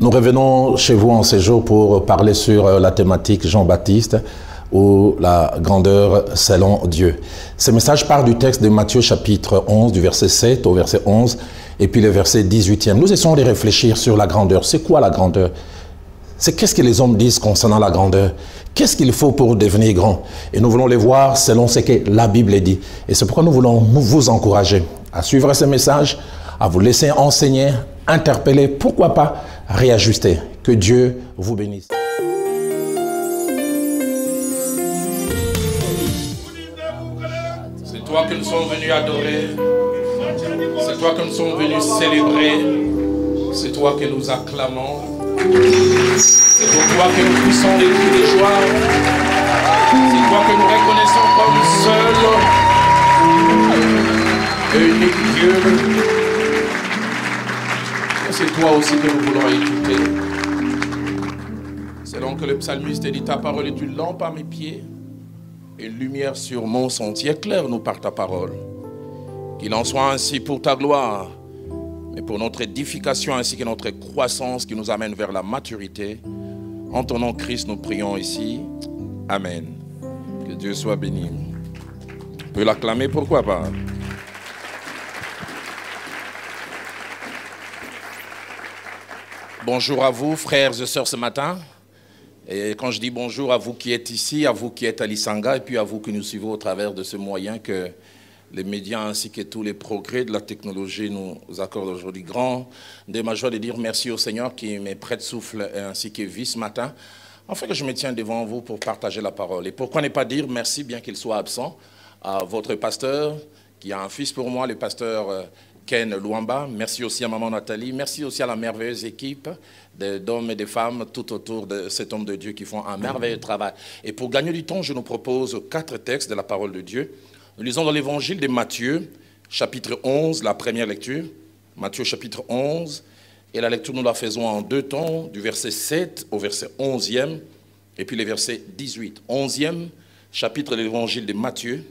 Nous revenons chez vous en séjour pour parler sur la thématique Jean-Baptiste ou la grandeur selon Dieu. Ce message part du texte de Matthieu chapitre 11, du verset 7 au verset 11 et puis le verset 18e. Nous essayons de réfléchir sur la grandeur. C'est quoi la grandeur? C'est qu'est-ce que les hommes disent concernant la grandeur? Qu'est-ce qu'il faut pour devenir grand? Et nous voulons les voir selon ce que la Bible dit. Et c'est pourquoi nous voulons vous encourager à suivre ce message, à vous laisser enseigner, interpeller, pourquoi pas réajuster. Que Dieu vous bénisse. C'est toi que nous sommes venus adorer. C'est toi que nous sommes venus célébrer. C'est toi que nous acclamons. C'est pour toi que nous poussons des cris de joie. C'est toi que nous reconnaissons comme seul et unique Dieu. C'est toi aussi que nous voulons écouter. Selon que le psalmiste dit, ta parole est une lampe à mes pieds et une lumière sur mon sentier. Éclaire-nous par ta parole. Qu'il en soit ainsi pour ta gloire, mais pour notre édification ainsi que notre croissance qui nous amène vers la maturité. En ton nom, Christ, nous prions ici. Amen. Que Dieu soit béni. On peut l'acclamer, pourquoi pas? Bonjour à vous, frères et sœurs, ce matin. Et quand je dis bonjour à vous qui êtes ici, à vous qui êtes à Lisanga, et puis à vous qui nous suivez au travers de ce moyen que les médias ainsi que tous les progrès de la technologie nous accordent aujourd'hui. Grand de ma joie de dire merci au Seigneur qui me prête souffle ainsi que vie ce matin, afin que je me tienne devant vous pour partager la parole. Et pourquoi ne pas dire merci, bien qu'il soit absent, à votre pasteur, qui a un fils pour moi, le pasteur Ken Luamba. Merci aussi à maman Nathalie. Merci aussi à la merveilleuse équipe d'hommes et de femmes tout autour de cet homme de Dieu qui font un merveilleux travail. Et pour gagner du temps, je nous propose 4 textes de la parole de Dieu. Nous lisons dans l'évangile de Matthieu, chapitre 11, la première lecture. Matthieu, chapitre 11. Et la lecture, nous la faisons en 2 temps, du verset 7 au verset 11e, et puis le verset 18. 11e chapitre de l'évangile de Matthieu.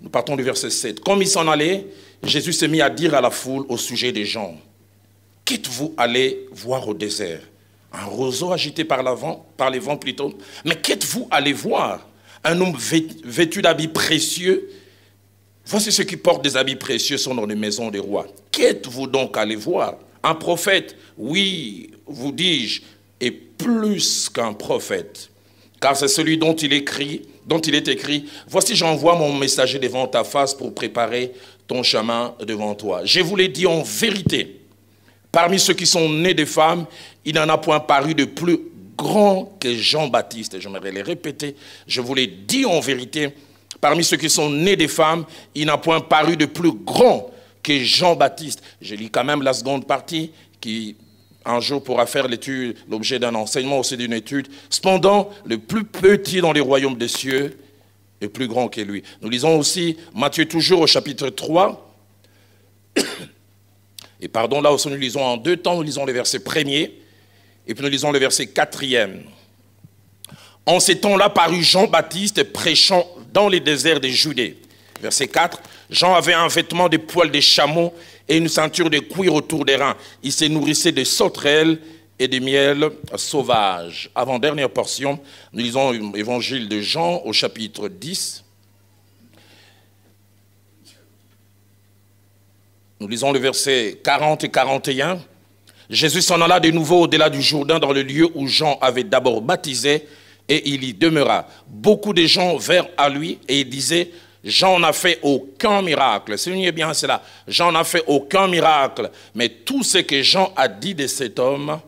Nous partons du verset 7. Comme il s'en allait, Jésus s'est mis à dire à la foule au sujet des gens. Qu'êtes-vous allé voir au désert? Un roseau agité par les vents plutôt. Mais qu'êtes-vous allé voir? Un homme vêtu d'habits précieux. Voici ceux qui portent des habits précieux sont dans les maisons des rois. Qu'êtes-vous donc allé voir? Un prophète? Oui, vous dis-je, et plus qu'un prophète. Car c'est celui dont il est écrit, voici j'envoie mon messager devant ta face pour préparer ton chemin devant toi. Je vous l'ai dit en vérité, parmi ceux qui sont nés de femmes, il n'en a point paru de plus grand que Jean-Baptiste. Et j'aimerais les répéter, je vous l'ai dit en vérité, parmi ceux qui sont nés de femmes, il n'a point paru de plus grand que Jean-Baptiste. Je lis quand même la seconde partie qui un jour pourra faire l'objet d'un enseignement, aussi d'une étude. Cependant, le plus petit dans les royaumes des cieux est plus grand que lui. Nous lisons aussi Matthieu toujours au chapitre 3. Et pardon, là aussi nous lisons en 2 temps, nous lisons le verset 1er et puis nous lisons le verset 4e. En ces temps-là parut Jean-Baptiste prêchant dans les déserts de Judée. Verset 4, Jean avait un vêtement de poils de chameau et une ceinture de cuir autour des reins. Il se nourrissait de sauterelles et de miel sauvage. Avant-dernière portion, nous lisons l'évangile de Jean au chapitre 10. Nous lisons le verset 40 et 41. Jésus s'en alla de nouveau au-delà du Jourdain dans le lieu où Jean avait d'abord baptisé et il y demeura. Beaucoup de gens vinrent à lui et ils disaient, Jean n'a fait aucun miracle. Soulignez bien cela. Jean n'a fait aucun miracle. Mais tout ce que Jean a dit de cet homme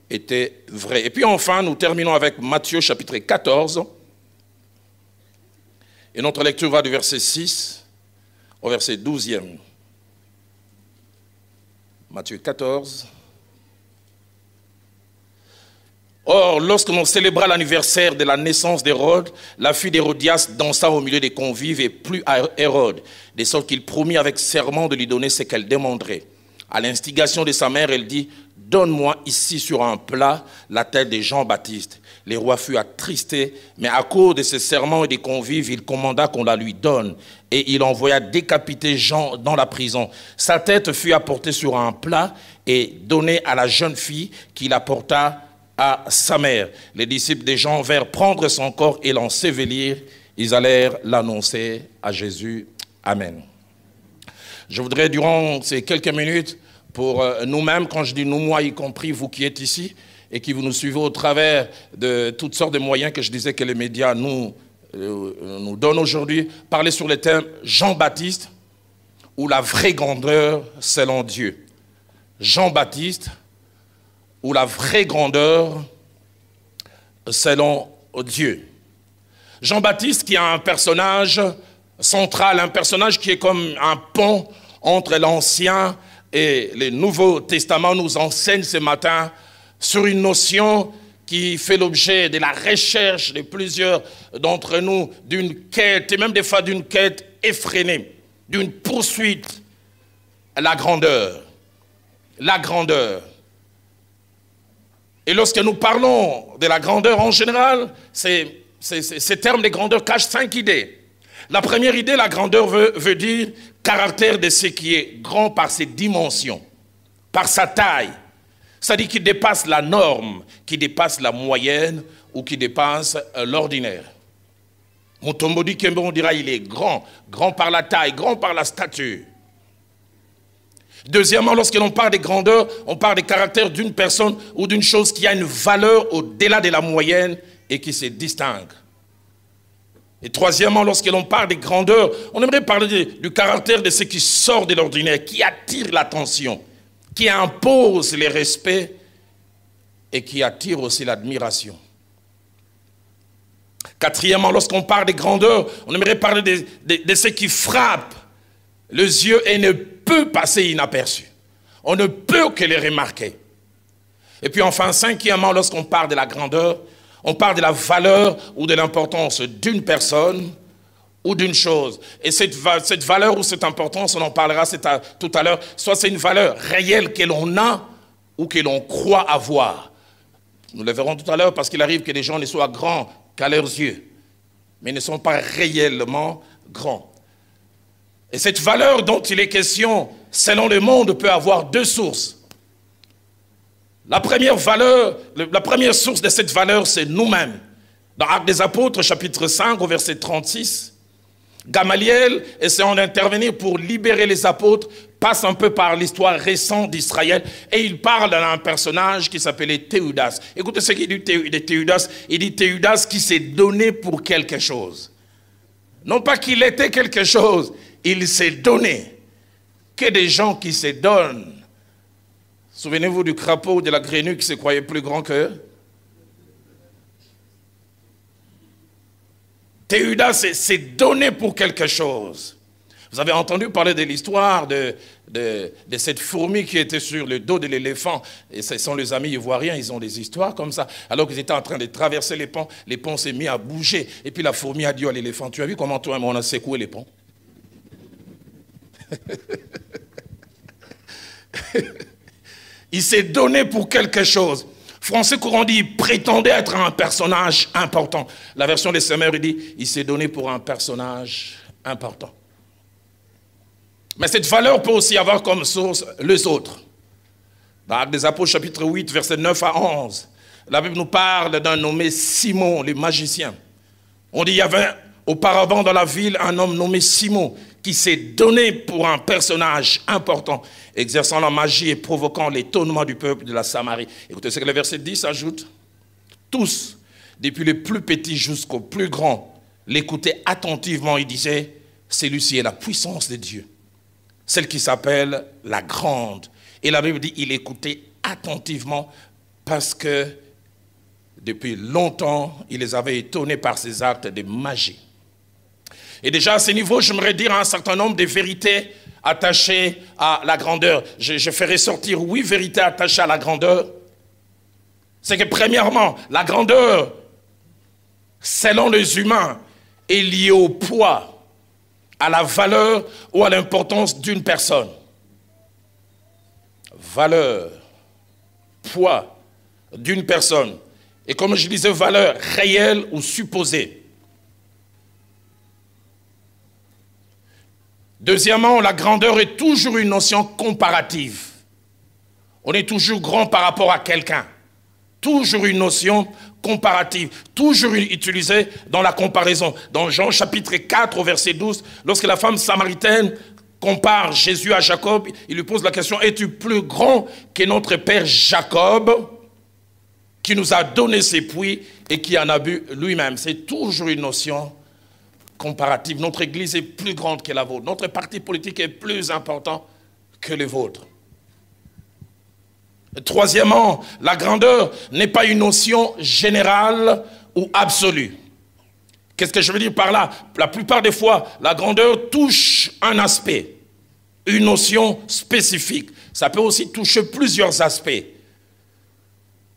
était vrai. Et puis enfin, nous terminons avec Matthieu chapitre 14. Et notre lecture va du verset 6 au verset 12e. Matthieu 14. Or, lorsque l'on célébra l'anniversaire de la naissance d'Hérode, la fille d'Hérodias dansa au milieu des convives et plut à Hérode, de sorte qu'il promit avec serment de lui donner ce qu'elle demanderait. À l'instigation de sa mère, elle dit, donne-moi ici sur un plat la tête de Jean-Baptiste. Le roi fut attristé, mais à cause de ses serments et des convives, il commanda qu'on la lui donne. Et il envoya décapiter Jean dans la prison. Sa tête fut apportée sur un plat et donnée à la jeune fille qui l'apporta à sa mère. Les disciples de Jean vinrent prendre son corps et l'ensevelir. Ils allèrent l'annoncer à Jésus. Amen. Je voudrais, durant ces quelques minutes, pour nous-mêmes, quand je dis nous, moi y compris, vous qui êtes ici, et qui vous nous suivez au travers de toutes sortes de moyens que je disais que les médias nous donnent aujourd'hui, parler sur le thème Jean-Baptiste ou la vraie grandeur selon Dieu. Jean-Baptiste ou la vraie grandeur selon Dieu. Jean-Baptiste qui est un personnage central, un personnage qui est comme un pont entre l'Ancien et le Nouveau Testament, nous enseigne ce matin sur une notion qui fait l'objet de la recherche de plusieurs d'entre nous, d'une quête, et même des fois d'une quête effrénée, d'une poursuite, la grandeur. La grandeur. Et lorsque nous parlons de la grandeur en général, ces termes de grandeur cachent 5 idées. La première idée, la grandeur veut dire caractère de ce qui est grand par ses dimensions, par sa taille. C'est-à-dire qu'il dépasse la norme, qui dépasse la moyenne ou qui dépasse l'ordinaire. Mutombo Dikembe, on dira il est grand, grand par la taille, grand par la stature. Deuxièmement, lorsque l'on parle de grandeur, on parle du caractère d'une personne ou d'une chose qui a une valeur au-delà de la moyenne et qui se distingue. Et troisièmement, lorsque l'on parle de grandeur, on aimerait parler du caractère de ce qui sort de l'ordinaire, qui attire l'attention, qui impose le respect et qui attire aussi l'admiration. Quatrièmement, lorsqu'on parle de grandeur, on aimerait parler de ce qui frappe les yeux et ne peut passer inaperçu. On ne peut que les remarquer. Et puis enfin, cinquièmement, lorsqu'on parle de la grandeur, on parle de la valeur ou de l'importance d'une personne ou d'une chose. Et cette valeur ou cette importance, on en parlera tout à l'heure, soit c'est une valeur réelle que l'on a ou que l'on croit avoir. Nous le verrons tout à l'heure parce qu'il arrive que les gens ne soient grands qu'à leurs yeux, mais ne sont pas réellement grands. Et cette valeur dont il est question, selon le monde, peut avoir 2 sources. La première valeur, la première source de cette valeur, c'est nous-mêmes. Dans Actes des Apôtres, chapitre 5, au verset 36, Gamaliel, essayant d'intervenir pour libérer les apôtres, passe un peu par l'histoire récente d'Israël et il parle d'un personnage qui s'appelait Théodas. Écoutez ce qu'il dit de Théodas. Il dit Théodas qui s'est donné pour quelque chose. Non pas qu'il était quelque chose, il s'est donné. Que des gens qui se donnent. Souvenez-vous du crapaud ou de la grenouille qui se croyait plus grand qu'eux. Théodas s'est donné pour quelque chose. Vous avez entendu parler de l'histoire de cette fourmi qui était sur le dos de l'éléphant. Et ce sont les amis ivoiriens, ils ont des histoires comme ça. Alors qu'ils étaient en train de traverser les ponts s'est mis à bouger. Et puis la fourmi a dit à l'éléphant, tu as vu comment toi et moi on a secoué les ponts? Il s'est donné pour quelque chose. Français courant dit, il prétendait être un personnage important. La version des Semeurs, il dit, il s'est donné pour un personnage important. Mais cette valeur peut aussi avoir comme source les autres. Dans Actes des Apôtres, chapitre 8, versets 9 à 11, la Bible nous parle d'un nommé Simon, le magicien. On dit, il y avait auparavant dans la ville un homme nommé Simon qui s'est donné pour un personnage important, exerçant la magie et provoquant l'étonnement du peuple de la Samarie. Écoutez ce que le verset 10 ajoute. Tous, depuis les plus petits jusqu'aux plus grands, l'écoutaient attentivement. Il disait, celui-ci est la puissance de Dieu, celle qui s'appelle la grande. Et la Bible dit, il écoutait attentivement parce que depuis longtemps, il les avait étonnés par ses actes de magie. Et déjà à ce niveau, j'aimerais dire un certain nombre de vérités attachées à la grandeur. Je ferai sortir 8 vérités attachées à la grandeur. C'est que premièrement, la grandeur, selon les humains, est liée au poids, à la valeur ou à l'importance d'une personne. Valeur poids d'une personne. Et comme je disais, valeur réelle ou supposée. Deuxièmement, la grandeur est toujours une notion comparative. On est toujours grand par rapport à quelqu'un. Toujours une notion comparative, toujours utilisée dans la comparaison. Dans Jean chapitre 4 au verset 12, lorsque la femme samaritaine compare Jésus à Jacob, il lui pose la question, es-tu plus grand que notre père Jacob, qui nous a donné ses puits et qui en a bu lui-même? C'est toujours une notion comparative. Notre église est plus grande que la vôtre. Notre parti politique est plus important que les vôtres. Troisièmement, la grandeur n'est pas une notion générale ou absolue. Qu'est-ce que je veux dire par là? La plupart des fois, la grandeur touche un aspect, une notion spécifique. Ça peut aussi toucher plusieurs aspects.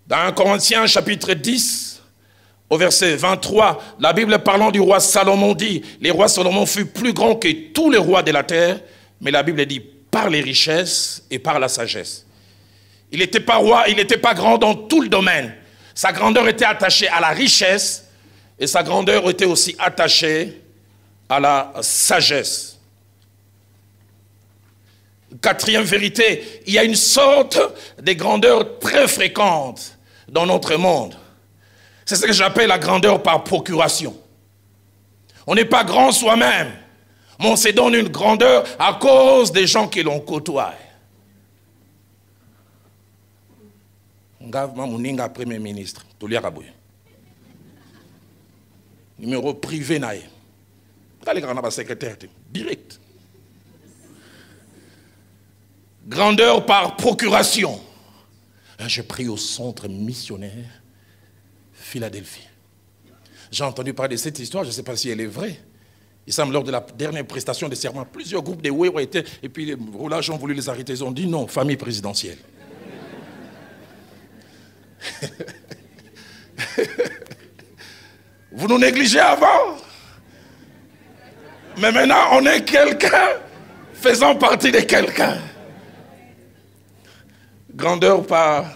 Dans 1 Corinthiens chapitre 10, au verset 23, la Bible parlant du roi Salomon dit, le roi Salomon fut plus grand que tous les rois de la terre, mais la Bible dit par les richesses et par la sagesse. Il n'était pas roi, il n'était pas grand dans tout le domaine. Sa grandeur était attachée à la richesse et sa grandeur était aussi attachée à la sagesse. Quatrième vérité, il y a une sorte de grandeur très fréquente dans notre monde. C'est ce que j'appelle la grandeur par procuration. On n'est pas grand soi-même, mais on se donne une grandeur à cause des gens qui l'ont côtoie. Mouninga Premier ministre, Tolia Rabouye. Numéro privé naïe. Les grands secrétaire, direct. Grandeur par procuration. Je prie au centre missionnaire Philadelphie. J'ai entendu parler de cette histoire, je ne sais pas si elle est vraie. Il semble lors de la dernière prestation de serment, plusieurs groupes de Ouéwa étaient, et puis les roulages ont voulu les arrêter. Ils ont dit non, famille présidentielle. Vous nous négligez avant, mais maintenant on est quelqu'un faisant partie de quelqu'un. Grandeur par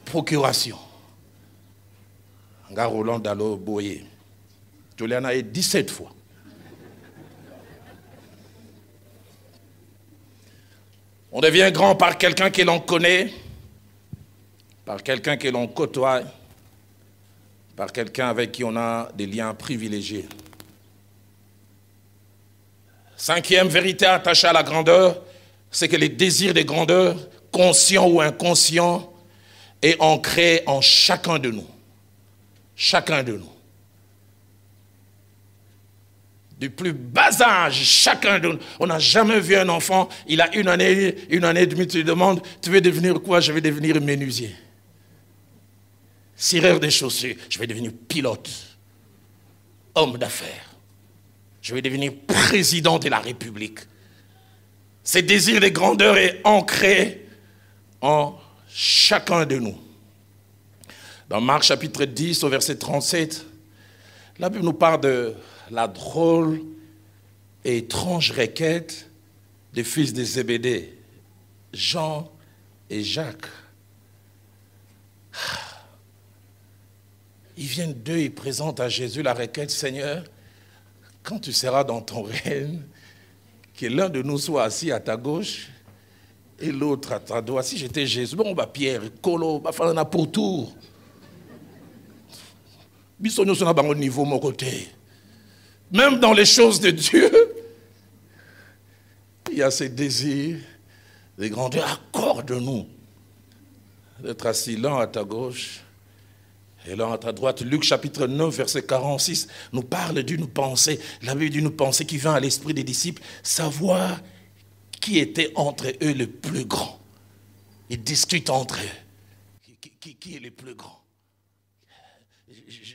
procuration. Roland Dalo Boye. Juliana est 17 fois. On devient grand par quelqu'un que l'on connaît, par quelqu'un que l'on côtoie, par quelqu'un avec qui on a des liens privilégiés. Cinquième vérité attachée à la grandeur, c'est que les désirs de grandeur, conscients ou inconscients, est ancré en chacun de nous. Chacun de nous. Du plus bas âge, chacun de nous. On n'a jamais vu un enfant, il a une année et demie, tu lui demandes, tu veux devenir quoi? Je vais devenir menuisier. Cireur des chaussures, je vais devenir pilote. Homme d'affaires. Je vais devenir président de la République. Ce désir de grandeur est ancré en chacun de nous. Dans Marc chapitre 10 au verset 37, la Bible nous parle de la drôle et étrange requête des fils de Zébédée, Jean et Jacques. Ils viennent d'eux, ils présentent à Jésus la requête, Seigneur, quand tu seras dans ton règne, que l'un de nous soit assis à ta gauche et l'autre à ta droite. Si j'étais Jésus, bon, bah Pierre, Colo, bah Falana pour tour. Bisogno sur un niveau mon côté. Même dans les choses de Dieu, il y a ces désirs de grandeur. Accorde-nous d'être assis l'un à ta gauche et l'un à ta droite. Luc chapitre 9, verset 46, nous parle d'une pensée. La Bible d'une pensée qui vient à l'esprit des disciples, savoir qui était entre eux le plus grand. Ils discutent entre eux. Qui est le plus grand?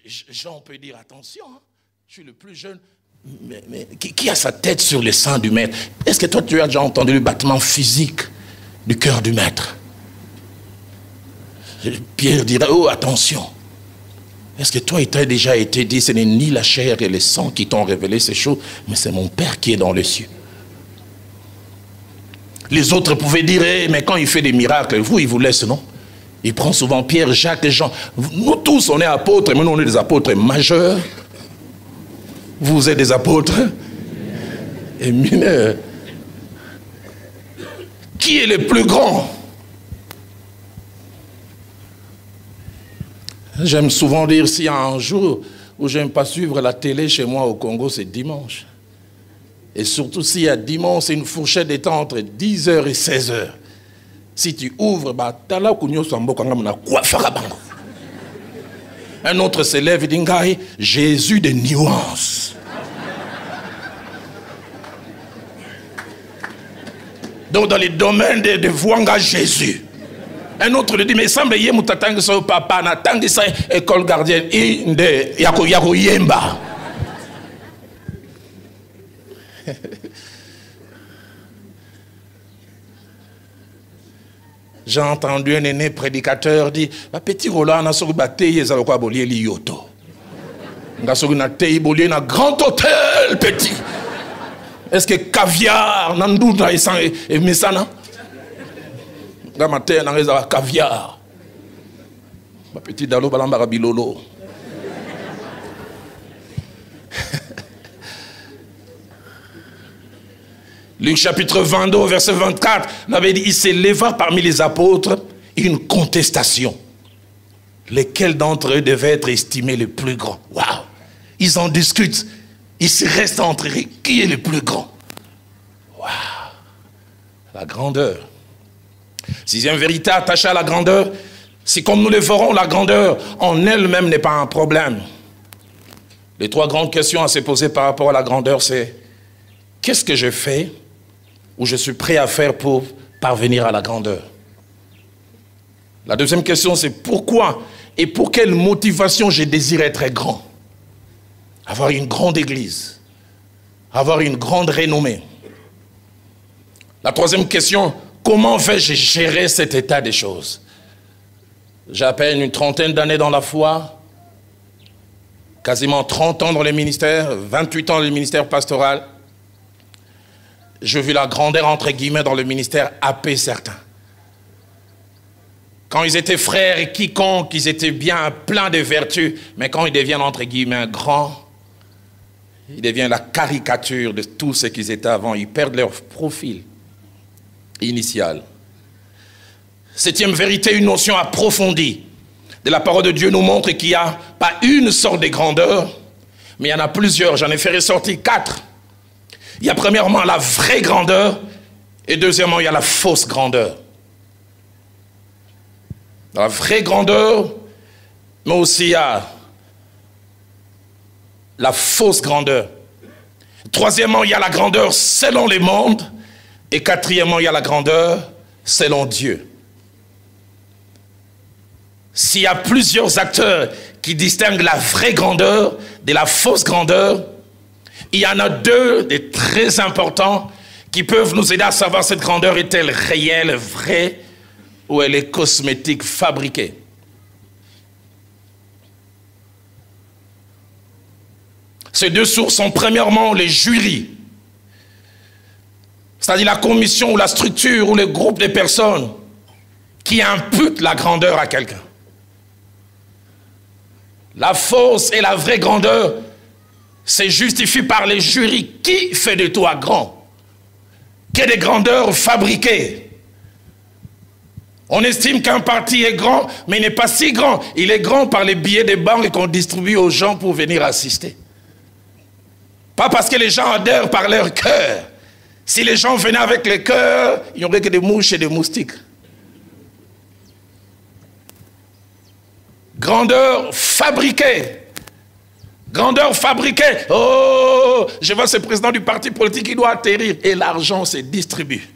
Jean peut dire, attention, hein, je suis le plus jeune, mais qui a sa tête sur le sein du maître? Est-ce que toi tu as déjà entendu le battement physique du cœur du maître? Pierre dirait, oh attention, est-ce que toi il t'a déjà été dit, ce n'est ni la chair et le sang qui t'ont révélé ces choses, mais c'est mon Père qui est dans les cieux. Les autres pouvaient dire, mais quand il fait des miracles, vous, il vous laisse, non? Il prend souvent Pierre, Jacques et Jean. Nous tous, on est apôtres, mais nous, on est des apôtres majeurs. Vous êtes des apôtres et mineurs. Qui est le plus grand? J'aime souvent dire, s'il y a un jour où je n'aime pas suivre la télé chez moi au Congo, c'est dimanche. Et surtout s'il y a dimanche, c'est une fourchette de temps entre 10h et 16h. Si tu ouvres, un autre se lève et dit, Jésus de nuances. Donc dans les domaines de Vouanga, Jésus. Un autre lui dit, mais il semble que moutatang so papa na tangi sa école gardienne de yako yemba. J'ai entendu un aîné prédicateur dire, petit Roland na soku bateye ezalo kwa bolie li yoto. Nga soku na tei bolie na grand hôtel petit. Est-ce que caviar nandou na isan et mesana? Nga matin na ngeza caviar. Ba petit dalo balamba bilolo. Luc chapitre 22, verset 24, on avait dit, il s'éleva parmi les apôtres une contestation. Lesquels d'entre eux devaient être estimés les plus grands? Waouh! Ils en discutent. Ils se restent entre eux. Qui est le plus grand? Waouh! La grandeur. Sixième vérité attachée à la grandeur, c'est comme nous le verrons, la grandeur en elle-même n'est pas un problème. Les trois grandes questions à se poser par rapport à la grandeur, c'est qu'est-ce que je fais ou je suis prêt à faire pour parvenir à la grandeur? La deuxième question, c'est pourquoi et pour quelle motivation je désire être grand? Avoir une grande église, avoir une grande renommée. La troisième question, comment vais-je gérer cet état des choses? J'ai à peine une trentaine d'années dans la foi, quasiment 30 ans dans le ministère, 28 ans dans le ministère pastoral. J'ai vu la grandeur, entre guillemets, dans le ministère happer certains. Quand ils étaient frères et quiconque, ils étaient bien pleins de vertus, mais quand ils deviennent, entre guillemets, grands, ils deviennent la caricature de tout ce qu'ils étaient avant. Ils perdent leur profil initial. Septième vérité, une notion approfondie de la parole de Dieu nous montre qu'il n'y a pas une sorte de grandeur, mais il y en a plusieurs. J'en ai fait ressortir 4. Il y a premièrement la vraie grandeur et deuxièmement, il y a la fausse grandeur. La vraie grandeur, mais aussi il y a la fausse grandeur. Troisièmement, il y a la grandeur selon les mondes. Et quatrièmement, il y a la grandeur selon Dieu. S'il y a plusieurs acteurs qui distinguent la vraie grandeur de la fausse grandeur, il y en a 2 des très importants qui peuvent nous aider à savoir cette grandeur est-elle réelle, vraie, ou elle est cosmétique, fabriquée. Ces 2 sources sont premièrement les jurys, c'est-à-dire la commission ou la structure ou le groupe de personnes qui imputent la grandeur à quelqu'un. La fausse et la vraie grandeur se justifient par les jurys. Qui fait de toi grand? Quelle est grandeur fabriquée? On estime qu'un parti est grand, mais il n'est pas si grand. Il est grand par les billets de banque qu'on distribue aux gens pour venir assister. Pas parce que les gens adhèrent par leur cœur. Si les gens venaient avec le cœur, il n'y aurait que des mouches et des moustiques. Grandeur fabriquée. Grandeur fabriquée. Oh, je vois ce président du parti politique qui doit atterrir. Et l'argent se distribue.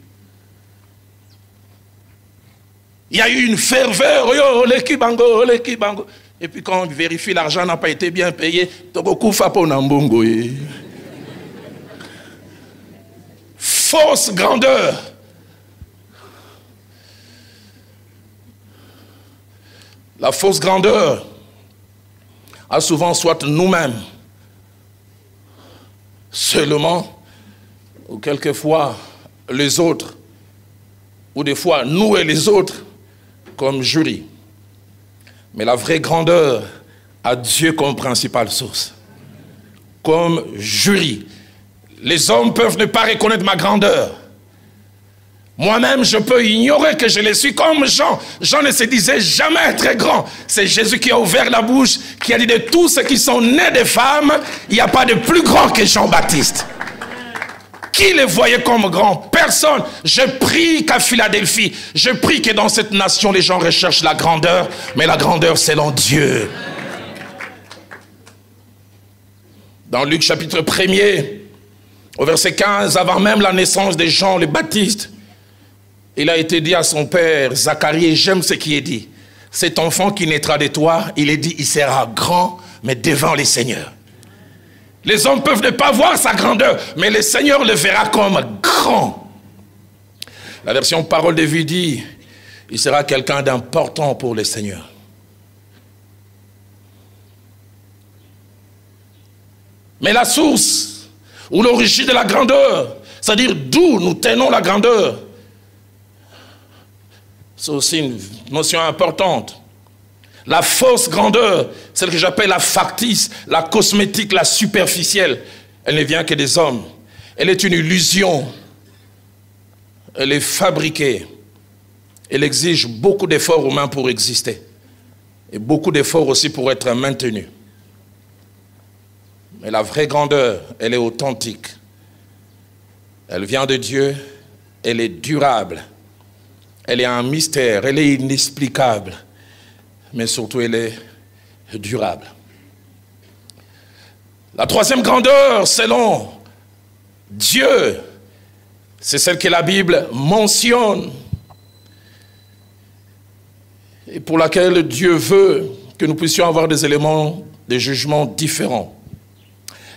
Il y a eu une ferveur. Oh, l'équipe bango, l'équipe bango. Et puis quand on vérifie l'argent n'a pas été bien payé, fausse grandeur. La fausse grandeur a souvent soit nous-mêmes seulement, ou quelquefois les autres, ou des fois nous et les autres comme jury. Mais la vraie grandeur a Dieu comme principale source, comme jury. Les hommes peuvent ne pas reconnaître ma grandeur. Moi-même, je peux ignorer que je le suis comme Jean. Jean ne se disait jamais être grand. C'est Jésus qui a ouvert la bouche, qui a dit de tous ceux qui sont nés de femmes, il n'y a pas de plus grand que Jean-Baptiste. Qui les voyait comme grand? Personne. Je prie qu'à Philadelphie, je prie que dans cette nation, les gens recherchent la grandeur, mais la grandeur selon Dieu. Dans Luc chapitre 1er, au verset 15, avant même la naissance de Jean le Baptiste, il a été dit à son père, Zacharie, et j'aime ce qui est dit. Cet enfant qui naîtra de toi, il est dit, il sera grand, mais devant les seigneurs. Les hommes peuvent ne pas voir sa grandeur, mais le Seigneur le verra comme grand. La version Parole de vie dit, il sera quelqu'un d'important pour le Seigneur. Mais la source, ou l'origine de la grandeur, c'est-à-dire d'où nous tenons la grandeur, c'est aussi une notion importante. La fausse grandeur, celle que j'appelle la factice, la cosmétique, la superficielle, elle ne vient que des hommes. Elle est une illusion. Elle est fabriquée. Elle exige beaucoup d'efforts humains pour exister. Et beaucoup d'efforts aussi pour être maintenue. Mais la vraie grandeur, elle est authentique. Elle vient de Dieu. Elle est durable. Elle est un mystère. Elle est inexplicable. Mais surtout, elle est durable. La troisième grandeur, selon Dieu, c'est celle que la Bible mentionne et pour laquelle Dieu veut que nous puissions avoir des éléments de jugement différents.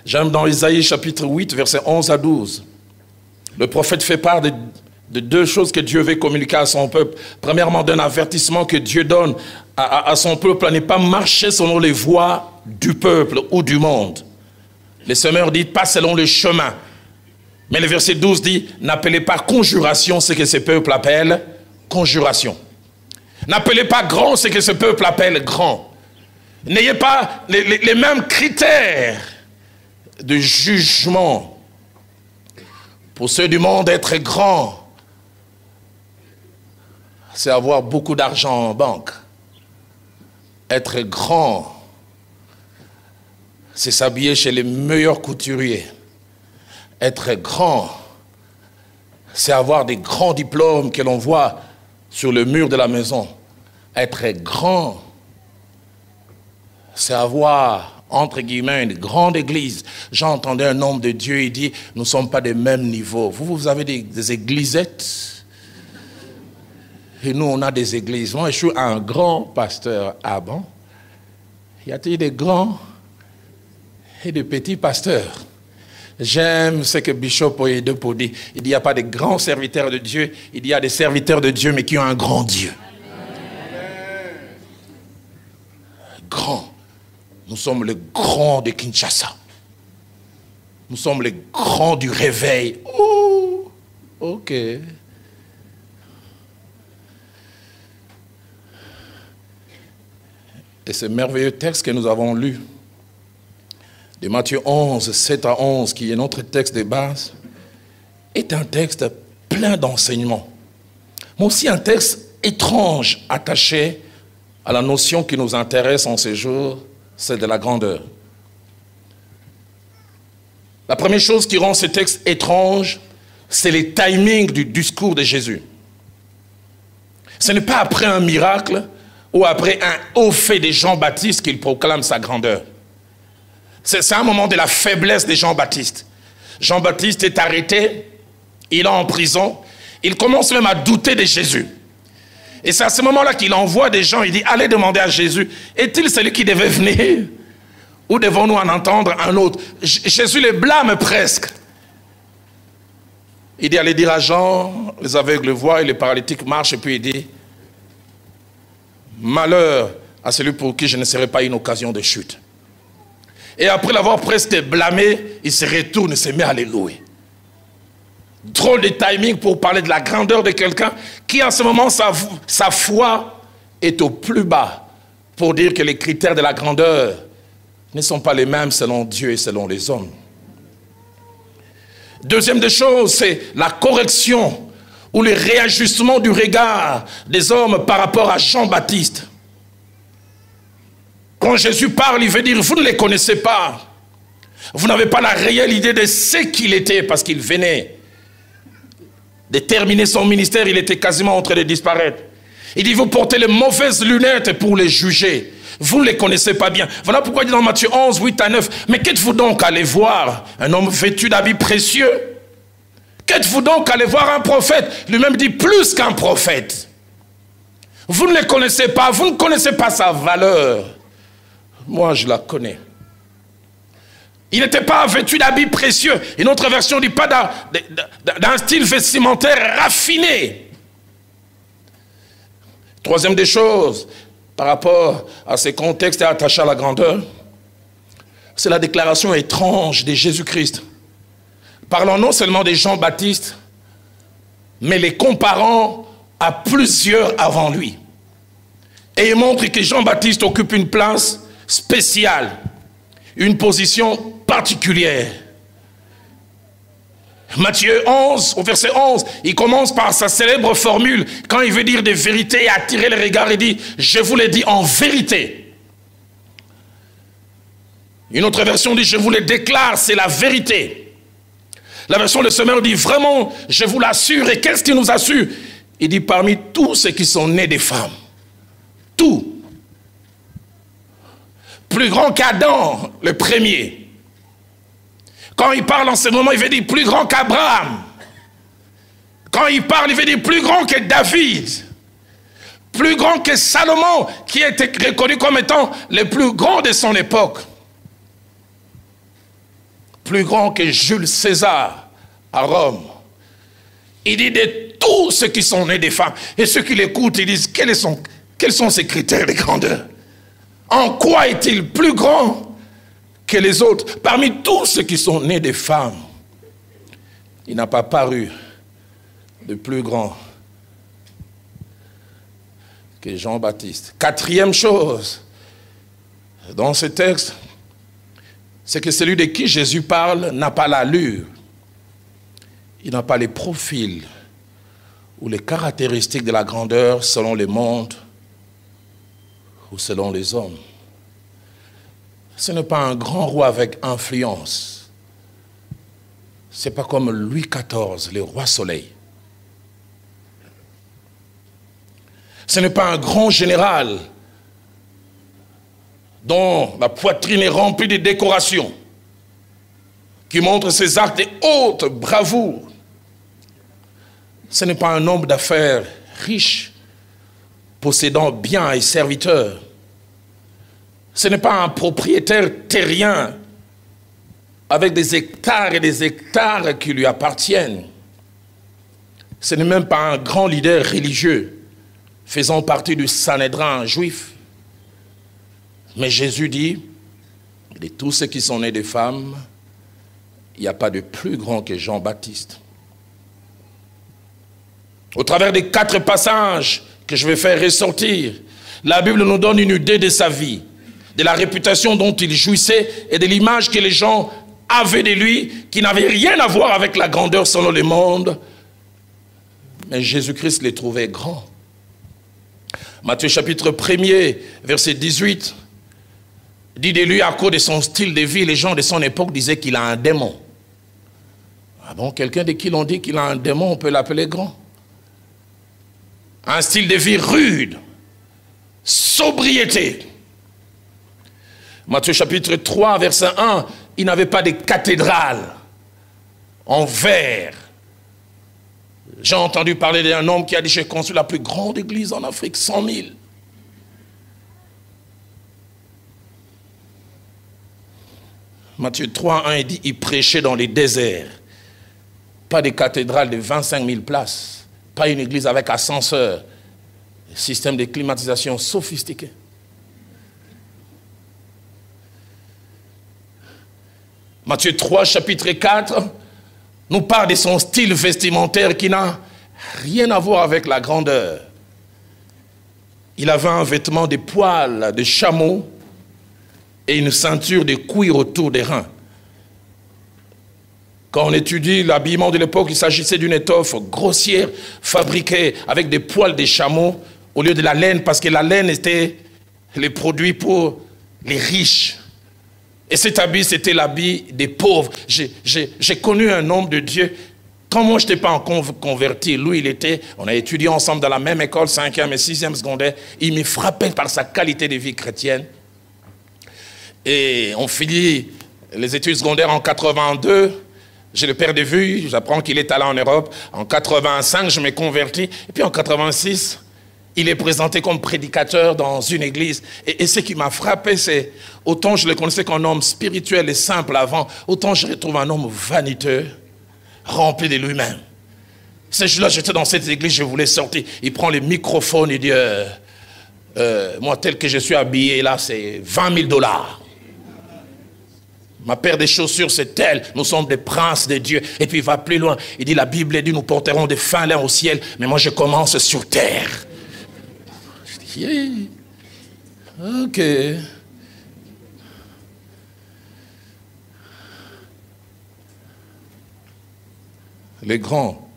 J'aime dans Isaïe chapitre 8, versets 11 à 12. Le prophète fait part de deux choses que Dieu veut communiquer à son peuple. Premièrement, d'un avertissement que Dieu donne à son peuple à ne pas marcher selon les voies du peuple ou du monde. Les semeurs disent pas selon le chemin. Mais le verset 12 dit, n'appelez pas conjuration ce que ce peuple appelle conjuration. N'appelez pas grand ce que ce peuple appelle grand. N'ayez pas les mêmes critères de jugement. Pour ceux du monde, être grand, c'est avoir beaucoup d'argent en banque. Être grand, c'est s'habiller chez les meilleurs couturiers. Être grand, c'est avoir des grands diplômes que l'on voit sur le mur de la maison. Être grand, c'est avoir, entre guillemets, une grande église. J'entendais un homme de Dieu, il dit, nous ne sommes pas des mêmes niveaux. Vous avez des églisettes. Et nous, on a des églises. Moi, je suis un grand pasteur. Ah bon? Y a-t-il des grands et des petits pasteurs? J'aime ce que Bishop Oyedepo dit. Il dit, il n'y a pas de grands serviteurs de Dieu. Il y a des serviteurs de Dieu, mais qui ont un grand Dieu. Grand. Nous sommes les grands de Kinshasa. Nous sommes les grands du réveil. Oh, ok. Et ce merveilleux texte que nous avons lu, de Matthieu 11, 7 à 11, qui est notre texte de base, est un texte plein d'enseignements. Mais aussi un texte étrange, attaché à la notion qui nous intéresse en ces jours, c'est de la grandeur. La première chose qui rend ce texte étrange, c'est le timing du discours de Jésus. Ce n'est pas après un miracle ou après un haut fait de Jean-Baptiste qu'il proclame sa grandeur. C'est un moment de la faiblesse de Jean-Baptiste. Jean-Baptiste est arrêté, il est en prison, il commence même à douter de Jésus. Et c'est à ce moment-là qu'il envoie des gens, il dit, allez demander à Jésus, est-il celui qui devait venir? Ou devons-nous en entendre un autre? Jésus les blâme presque. Il dit, allez dire à Jean, les aveugles voient et les paralytiques marchent, et puis il dit, malheur à celui pour qui je ne serai pas une occasion de chute. Et après l'avoir presque blâmé, il se retourne et se met à les louer. Drôle de timing pour parler de la grandeur de quelqu'un qui, en ce moment, sa foi est au plus bas pour dire que les critères de la grandeur ne sont pas les mêmes selon Dieu et selon les hommes. Deuxième des choses, c'est la correction ou le réajustement du regard des hommes par rapport à Jean-Baptiste. Quand Jésus parle, il veut dire, vous ne les connaissez pas. Vous n'avez pas la réelle idée de ce qu'il était, parce qu'il venait de terminer son ministère, il était quasiment en train de disparaître. Il dit, vous portez les mauvaises lunettes pour les juger. Vous ne les connaissez pas bien. Voilà pourquoi il dit dans Matthieu 11, 8 à 9, mais qu'êtes-vous donc allé voir un homme vêtu d'habits précieux? Qu'êtes-vous donc allé voir un prophète? Lui-même dit plus qu'un prophète. Vous ne les connaissez pas, vous ne connaissez pas sa valeur. Moi, je la connais. Il n'était pas vêtu d'habits précieux. Une autre version dit pas d'un style vestimentaire raffiné. Troisième des choses, par rapport à ces contextes et attachés à la grandeur, c'est la déclaration étrange de Jésus-Christ. Parlant non seulement de Jean-Baptiste, mais les comparant à plusieurs avant lui. Et il montre que Jean-Baptiste occupe une place spéciale, une position particulière. Matthieu 11, au verset 11, il commence par sa célèbre formule, quand il veut dire des vérités et attirer le regard, il dit, je vous l'ai dit en vérité. Une autre version dit, je vous le déclare, c'est la vérité. La version de Semeur dit, vraiment, je vous l'assure. Et qu'est-ce qu'il nous assure? Il dit, parmi tous ceux qui sont nés des femmes, tout, plus grand qu'Adam, le premier. Quand il parle en ce moment, il veut dire plus grand qu'Abraham. Quand il parle, il veut dire plus grand que David. Plus grand que Salomon, qui était reconnu comme étant le plus grand de son époque. Plus grand que Jules César à Rome. Il dit de tous ceux qui sont nés des femmes. Et ceux qui l'écoutent, ils disent, quels sont ces critères de grandeur? En quoi est-il plus grand que les autres? Parmi tous ceux qui sont nés des femmes, il n'a pas paru de plus grand que Jean-Baptiste. Quatrième chose, dans ce texte, c'est que celui de qui Jésus parle n'a pas l'allure, il n'a pas les profils ou les caractéristiques de la grandeur selon le monde ou selon les hommes. Ce n'est pas un grand roi avec influence. Ce n'est pas comme Louis XIV, le roi soleil. Ce n'est pas un grand général dont la poitrine est remplie de décorations, qui montre ses actes de haute bravoure. Ce n'est pas un homme d'affaires riche, possédant biens et serviteurs. Ce n'est pas un propriétaire terrien avec des hectares et des hectares qui lui appartiennent. Ce n'est même pas un grand leader religieux faisant partie du Sanhédrin juif. Mais Jésus dit, de tous ceux qui sont nés de femmes, il n'y a pas de plus grand que Jean-Baptiste. Au travers des 4 passages que je vais faire ressortir, la Bible nous donne une idée de sa vie, de la réputation dont il jouissait et de l'image que les gens avaient de lui, qui n'avait rien à voir avec la grandeur selon le monde. Mais Jésus-Christ les trouvait grands. Matthieu chapitre 1er, verset 18, dit de lui à cause de son style de vie, les gens de son époque disaient qu'il a un démon. Ah bon, quelqu'un de qui l'on dit qu'il a un démon, on peut l'appeler grand. Un style de vie rude, sobriété. Matthieu chapitre 3, verset 1, il n'avait pas de cathédrale en verre. J'ai entendu parler d'un homme qui a dit, j'ai construit la plus grande église en Afrique, 100 000. Matthieu 3, 1, il dit, il prêchait dans les déserts. Pas de cathédrale de 25 000 places. Pas une église avec ascenseur. Système de climatisation sophistiqué. Matthieu 3, chapitre 4, nous parle de son style vestimentaire qui n'a rien à voir avec la grandeur. Il avait un vêtement de poils de chameau et une ceinture de cuir autour des reins. Quand on étudie l'habillement de l'époque, il s'agissait d'une étoffe grossière, fabriquée avec des poils de chameau au lieu de la laine, parce que la laine était le produit pour les riches. Et cet habit, c'était l'habit des pauvres. J'ai connu un homme de Dieu. Quand moi, je n'étais pas encore converti, lui, on a étudié ensemble dans la même école, 5e et 6e secondaire. Il me frappait par sa qualité de vie chrétienne. Et on finit les études secondaires en 82. Je le perds de vue, j'apprends qu'il est allé en Europe. En 85, je me convertis. Et puis en 86, il est présenté comme prédicateur dans une église. Et ce qui m'a frappé, c'est autant je le connaissais qu'un homme spirituel et simple avant, autant je retrouve un homme vaniteux, rempli de lui-même. Ce jour-là, j'étais dans cette église, je voulais sortir. Il prend le microphone, il dit moi, tel que je suis habillé là, c'est 20 000 $. Ma paire de chaussures, c'est telle. Nous sommes des princes de Dieu. Et puis il va plus loin. Il dit, la Bible dit, nous porterons des fins lins au ciel. Mais moi, je commence sur terre. Je dis, yeah. Ok. Les grands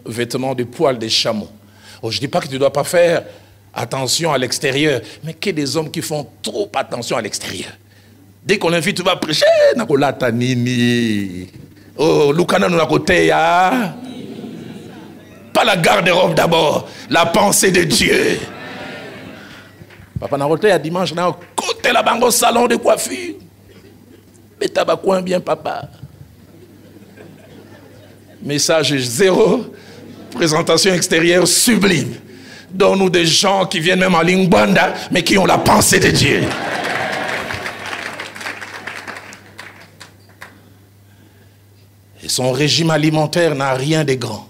vêtements de poils des chameaux. Oh, je ne dis pas que tu ne dois pas faire attention à l'extérieur. Mais qu'il y a des hommes qui font trop attention à l'extérieur. Dès qu'on l'invite, tu vas prêcher. Nakolata nini. Oh, Lukana nous côté ya. Pas la garde-robe d'abord, la pensée de Dieu. Papa Naroté à dimanche, na côté la bango salon de coiffure. Mais t'as coin bien papa. Message 0, présentation extérieure sublime. Donne-nous des gens qui viennent même en Lingwanda, mais qui ont la pensée de Dieu. Et son régime alimentaire n'a rien de grand.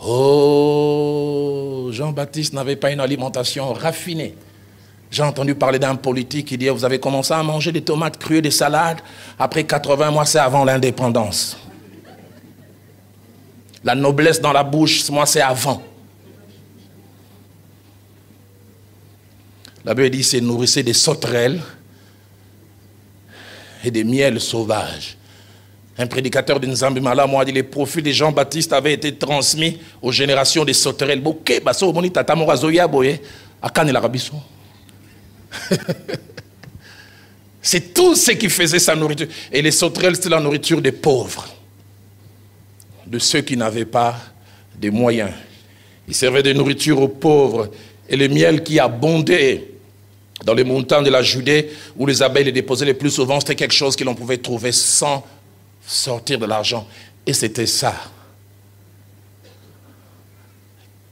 Oh, Jean-Baptiste n'avait pas une alimentation raffinée. J'ai entendu parler d'un politique qui dit, vous avez commencé à manger des tomates crues, des salades, après 80 mois, c'est avant l'indépendance. La noblesse dans la bouche, moi, c'est avant. La Bible dit, c'est nourrissez des sauterelles et des miels sauvages. Un prédicateur de Nzambi Mala m'a dit, les profils de Jean-Baptiste avaient été transmis aux générations des sauterelles. C'est tout ce qui faisait sa nourriture. Et les sauterelles, c'était la nourriture des pauvres, de ceux qui n'avaient pas de moyens. Ils servaient de nourriture aux pauvres. Et le miel qui abondait dans les montagnes de la Judée, où les abeilles les déposaient le plus souvent, c'était quelque chose que l'on pouvait trouver sans sortir de l'argent. Et c'était ça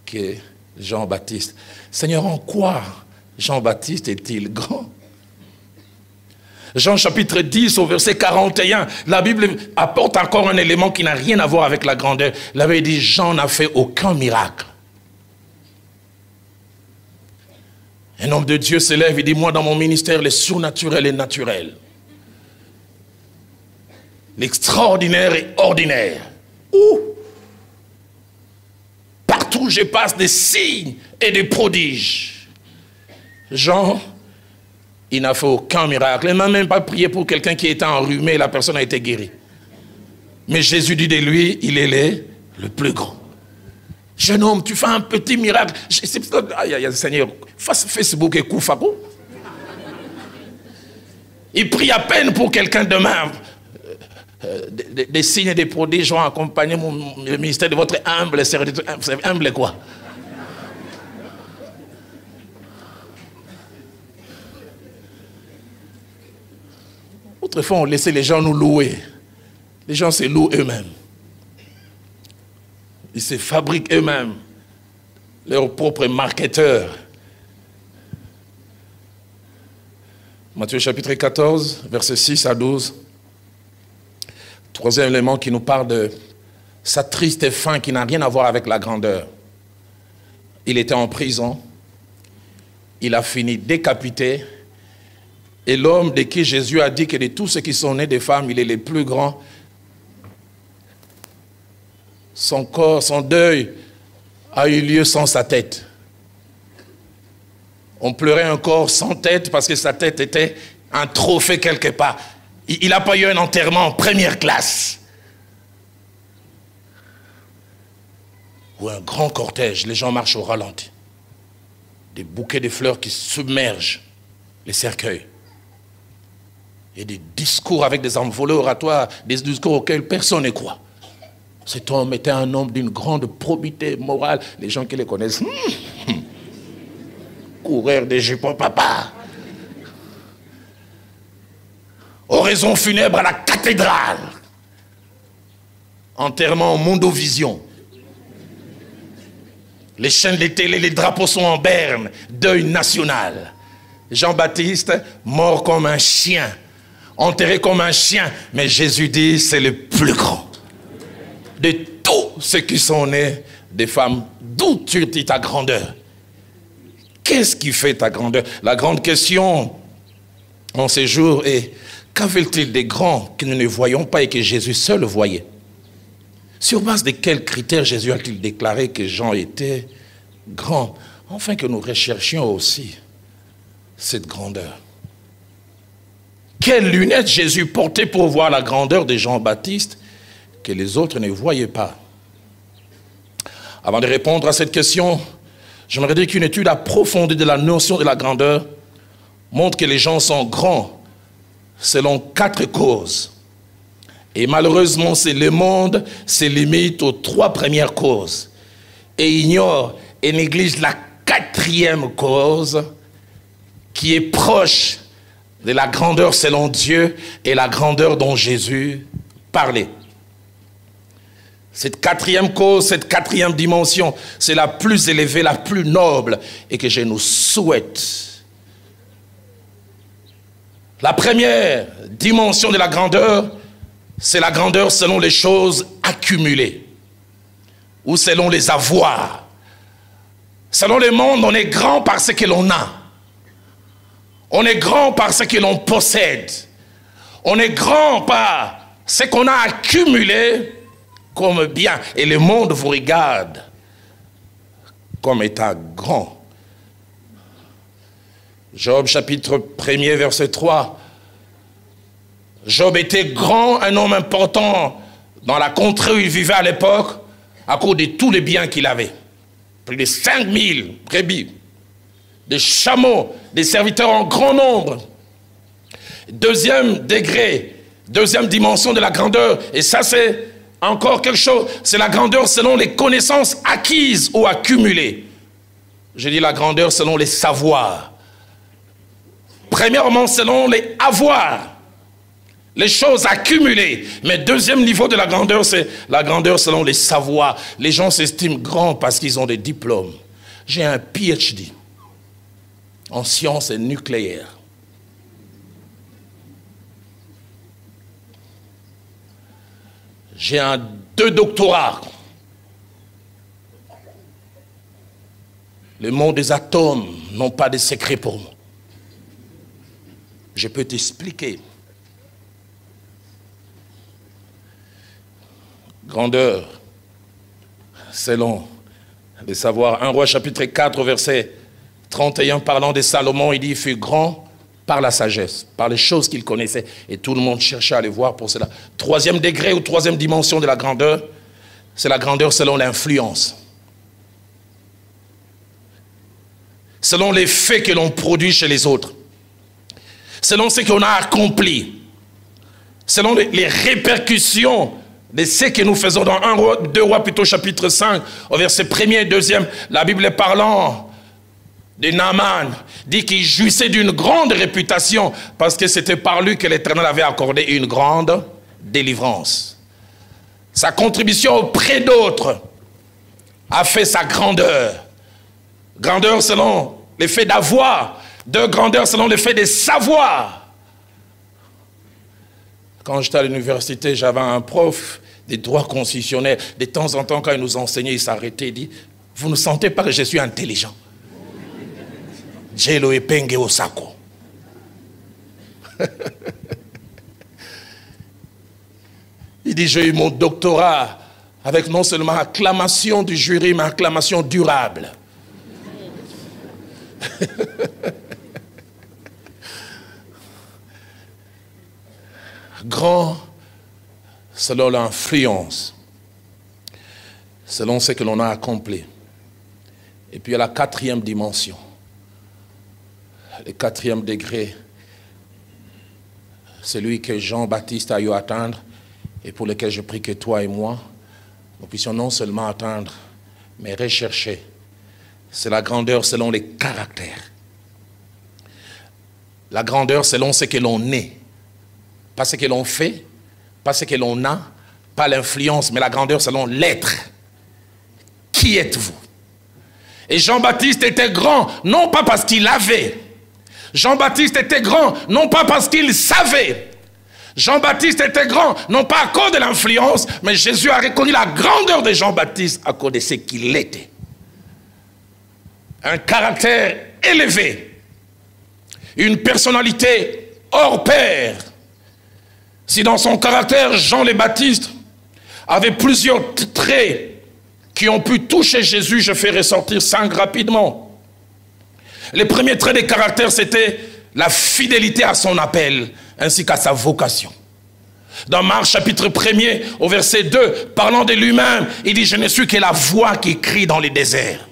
que Jean-Baptiste. Seigneur, en quoi Jean-Baptiste est-il grand? Jean chapitre 10 au verset 41, la Bible apporte encore un élément qui n'a rien à voir avec la grandeur. La Bible dit, Jean n'a fait aucun miracle. Un homme de Dieu se lève et dit, moi dans mon ministère, le surnaturel est naturel. L'extraordinaire est ordinaire. Ouh! Partout où je passe des signes et des prodiges. Jean, il n'a fait aucun miracle. Il n'a même pas prié pour quelqu'un qui était enrhumé et la personne a été guérie. Mais Jésus dit de lui, il est le plus grand. Jeune homme, tu fais un petit miracle. Aïe, Seigneur, Facebook et Koufako. Il prie à peine pour quelqu'un demain. Des signes et des prodiges vont accompagner le ministère de votre humble serviteur. Humble quoi? Autrefois, on laissait les gens nous louer. Les gens se louent eux-mêmes. Ils se fabriquent eux-mêmes leurs propres marketeurs. Matthieu chapitre 14, versets 6 à 12. Troisième élément qui nous parle de sa triste fin qui n'a rien à voir avec la grandeur. Il était en prison. Il a fini décapité. Et l'homme de qui Jésus a dit que de tous ceux qui sont nés des femmes, il est le plus grand. Son corps, son deuil a eu lieu sans sa tête. On pleurait un corps sans tête parce que sa tête était un trophée quelque part. Il n'a pas eu un enterrement en première classe. Ou un grand cortège, les gens marchent au ralenti. Des bouquets de fleurs qui submergent les cercueils. Et des discours avec des envolées oratoires, des discours auxquels personne ne croit. Cet homme était un homme d'une grande probité morale. Les gens qui le connaissent, coureur des jupons papa. Oraison funèbre à la cathédrale. Enterrement au Mondovision. Les chaînes de télé, les drapeaux sont en berne. Deuil national. Jean-Baptiste, mort comme un chien. Enterré comme un chien. Mais Jésus dit, c'est le plus grand. De tous ceux qui sont nés des femmes, d'où tu dis ta grandeur? Qu'est-ce qui fait ta grandeur? La grande question en ces jours est, qu'avait-il des grands que nous ne voyons pas et que Jésus seul voyait? Sur base de quels critères Jésus a-t-il déclaré que Jean était grand? Enfin que nous recherchions aussi cette grandeur. Quelles lunettes Jésus portait pour voir la grandeur de Jean-Baptiste que les autres ne voyaient pas? Avant de répondre à cette question, j'aimerais dire qu'une étude approfondie de la notion de la grandeur montre que les gens sont grands selon 4 causes. Et malheureusement, le monde se limite aux 3 premières causes et ignore et néglige la 4e cause qui est proche de la grandeur selon Dieu et la grandeur dont Jésus parlait. Cette 4e cause, cette 4e dimension, c'est la plus élevée, la plus noble et que je nous souhaite. La première dimension de la grandeur, c'est la grandeur selon les choses accumulées ou selon les avoirs. Selon le monde, on est grand par ce que l'on a. On est grand par ce que l'on possède. On est grand par ce qu'on a accumulé comme bien. Et le monde vous regarde comme étant grand. Job chapitre 1er verset 3. Job était grand, un homme important dans la contrée où il vivait à l'époque à cause de tous les biens qu'il avait. Plus de 5000 brebis, des chameaux, des serviteurs en grand nombre. Deuxième degré, deuxième dimension de la grandeur, et ça c'est encore quelque chose, c'est la grandeur selon les connaissances acquises ou accumulées. Je dis la grandeur selon les savoirs. Premièrement, selon les avoirs, les choses accumulées. Mais deuxième niveau de la grandeur, c'est la grandeur selon les savoirs. Les gens s'estiment grands parce qu'ils ont des diplômes. J'ai un PhD en sciences nucléaires. J'ai 2 doctorats. Le monde des atomes n'ont pas de secret pour moi. Je peux t'expliquer. Grandeur, selon les savoirs. 1 Roi chapitre 4, verset 31, parlant de Salomon, il dit, il fut grand par la sagesse, par les choses qu'il connaissait. Et tout le monde cherchait à les voir pour cela. 3e degré ou 3e dimension de la grandeur, c'est la grandeur selon l'influence. Selon les faits que l'on produit chez les autres. Selon ce qu'on a accompli. Selon les répercussions de ce que nous faisons dans 2 Rois plutôt chapitre 5, au verset 1er et 2e, la Bible parlant de Naaman, dit qu'il jouissait d'une grande réputation parce que c'était par lui que l'Éternel avait accordé une grande délivrance. Sa contribution auprès d'autres a fait sa grandeur. Grandeur selon l'effet d'avoir, de grandeur selon l'effet de savoir. Quand j'étais à l'université, j'avais un prof des droits constitutionnels. De temps en temps, quand il nous enseignait, il s'arrêtait et dit, vous ne sentez pas que je suis intelligent? Jelo epenge osako. Il dit, j'ai eu mon doctorat avec non seulement acclamation du jury, mais acclamation durable. Grand selon l'influence, selon ce que l'on a accompli. Et puis à la 4e dimension, le 4e degré, celui que Jean-Baptiste a eu à atteindre et pour lequel je prie que toi et moi, nous puissions non seulement atteindre, mais rechercher. C'est la grandeur selon les caractères. La grandeur selon ce que l'on est. Pas ce que l'on fait, pas ce que l'on a, pas l'influence, mais la grandeur selon l'être. Qui êtes-vous? Et Jean-Baptiste était grand, non pas parce qu'il avait. Jean-Baptiste était grand, non pas parce qu'il savait. Jean-Baptiste était grand, non pas à cause de l'influence, mais Jésus a reconnu la grandeur de Jean-Baptiste à cause de ce qu'il était. Un caractère élevé, une personnalité hors pair. Si dans son caractère, Jean le Baptiste avait plusieurs traits qui ont pu toucher Jésus, je fais ressortir 5 rapidement. Les premiers traits de caractère, c'était la fidélité à son appel, ainsi qu'à sa vocation. Dans Marc chapitre 1er, au verset 2, parlant de lui-même, il dit « Je ne suis que la voix qui crie dans les déserts.